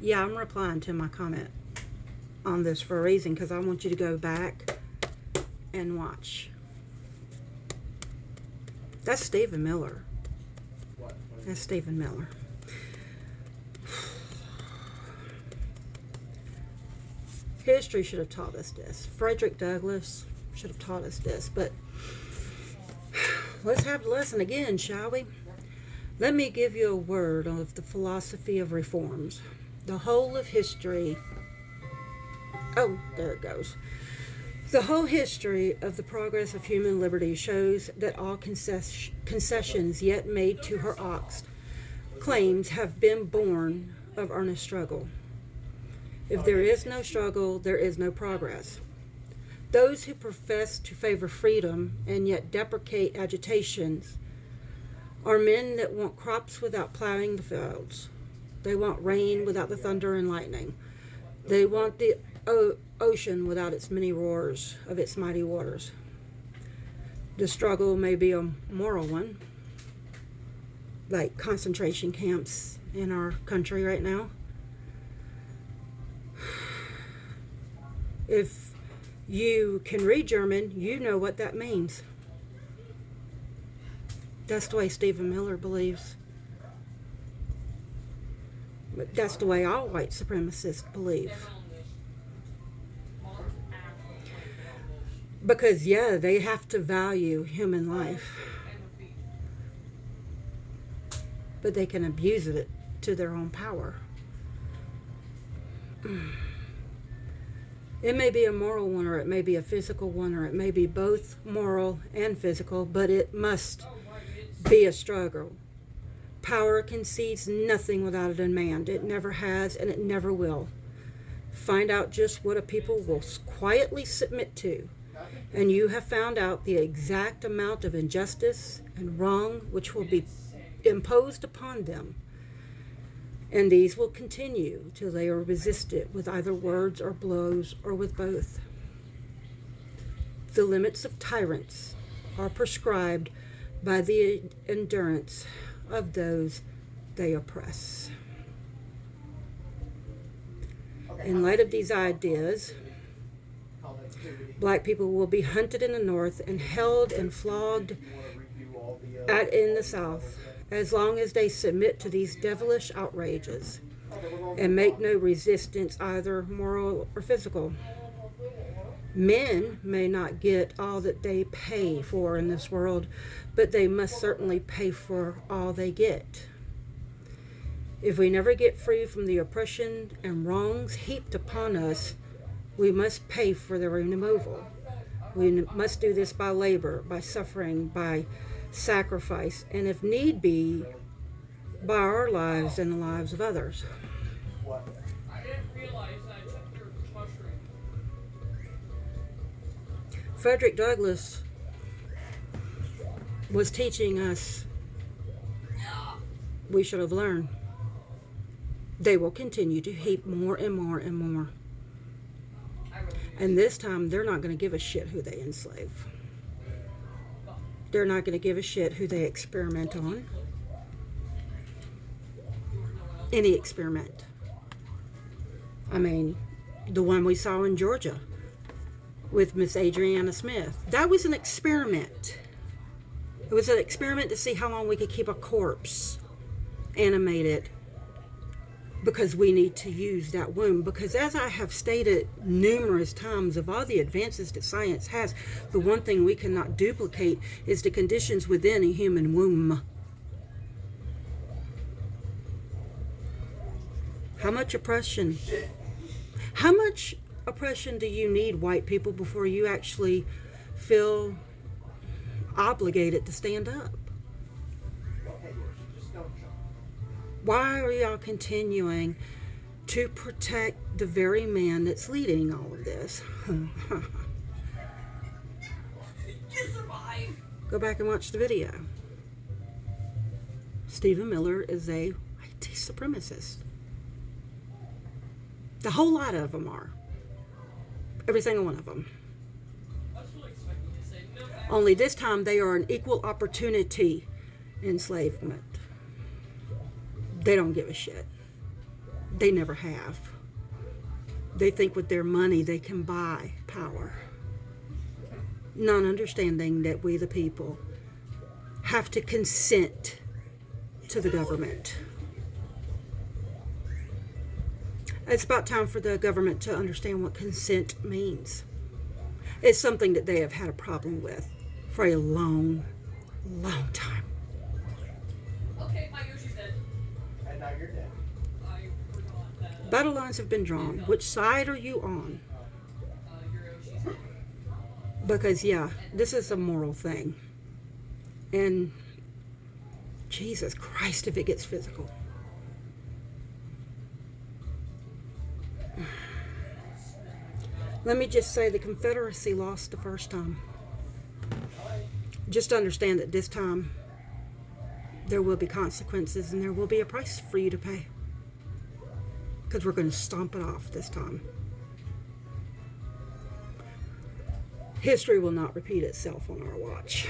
Yeah, I'm replying to my comment on this for a reason, because I want you to go back and watch. That's Stephen Miller. That's Stephen Miller. History should have taught us this. Frederick Douglass should have taught us this. But let's have the lesson again, shall we? Let me give you a word of the philosophy of reforms. The whole of history. Oh, there it goes. The whole history of the progress of human liberty shows that all concessions yet made to her ox claims have been born of earnest struggle. If there is no struggle, there is no progress. Those who profess to favor freedom and yet deprecate agitations are men that want crops without plowing the fields. They want rain without the thunder and lightning. They want the ocean without its many roars of its mighty waters. The struggle may be a moral one, like concentration camps in our country right now. If you can read German, you know what that means. That's the way Stephen Miller believes. But that's the way all white supremacists believe. Because, yeah, they have to value human life. But they can abuse it to their own power. It may be a moral one, or it may be a physical one, or it may be both moral and physical, but it must be a struggle. Power concedes nothing without a demand. It never has, and it never will. Find out just what a people will quietly submit to, and you have found out the exact amount of injustice and wrong which will be imposed upon them. And these will continue till they are resisted with either words or blows, or with both. The limits of tyrants are prescribed by the endurance of those they oppress. In light of these ideas, black people will be hunted in the North and held and flogged in the South, as long as they submit to these devilish outrages and make no resistance, either moral or physical. Men may not get all that they pay for in this world, but they must certainly pay for all they get. If we never get free from the oppression and wrongs heaped upon us, we must pay for their removal. We must do this by labor, by suffering, by sacrifice, and if need be, by our lives and the lives of others. Frederick Douglass was teaching us we should have learned. They will continue to heap more and more and more. And this time, they're not going to give a shit who they enslave. They're not going to give a shit who they experiment on. Any experiment. I mean, the one we saw in Georgia with Miss Adriana Smith. That was an experiment. It was an experiment to see how long we could keep a corpse animated, because we need to use that womb. Because as I have stated numerous times, of all the advances that science has, the one thing we cannot duplicate is the conditions within a human womb. How much oppression do you need, white people, before you actually feel obligated to stand up? Why are y'all continuing to protect the very man that's leading all of this? Go back and watch the video. Stephen Miller is a white supremacist. The whole lot of them are. Every single one of them. Only this time they are an equal opportunity enslavement. They don't give a shit. They never have. They think with their money they can buy power, not understanding that we, the people, have to consent to the government. It's about time for the government to understand what consent means. It's something that they have had a problem with for a long, long time. Okay, my Yoshi's dead. And now you're dead. I forgot that. Battle lines have been drawn. Which side are you on? Your Yoshi's dead. Because, yeah, this is a moral thing. And Jesus Christ, if it gets physical. Let me just say the Confederacy lost the first time. Just understand that this time there will be consequences and there will be a price for you to pay. Because we're going to stomp it off this time. History will not repeat itself on our watch.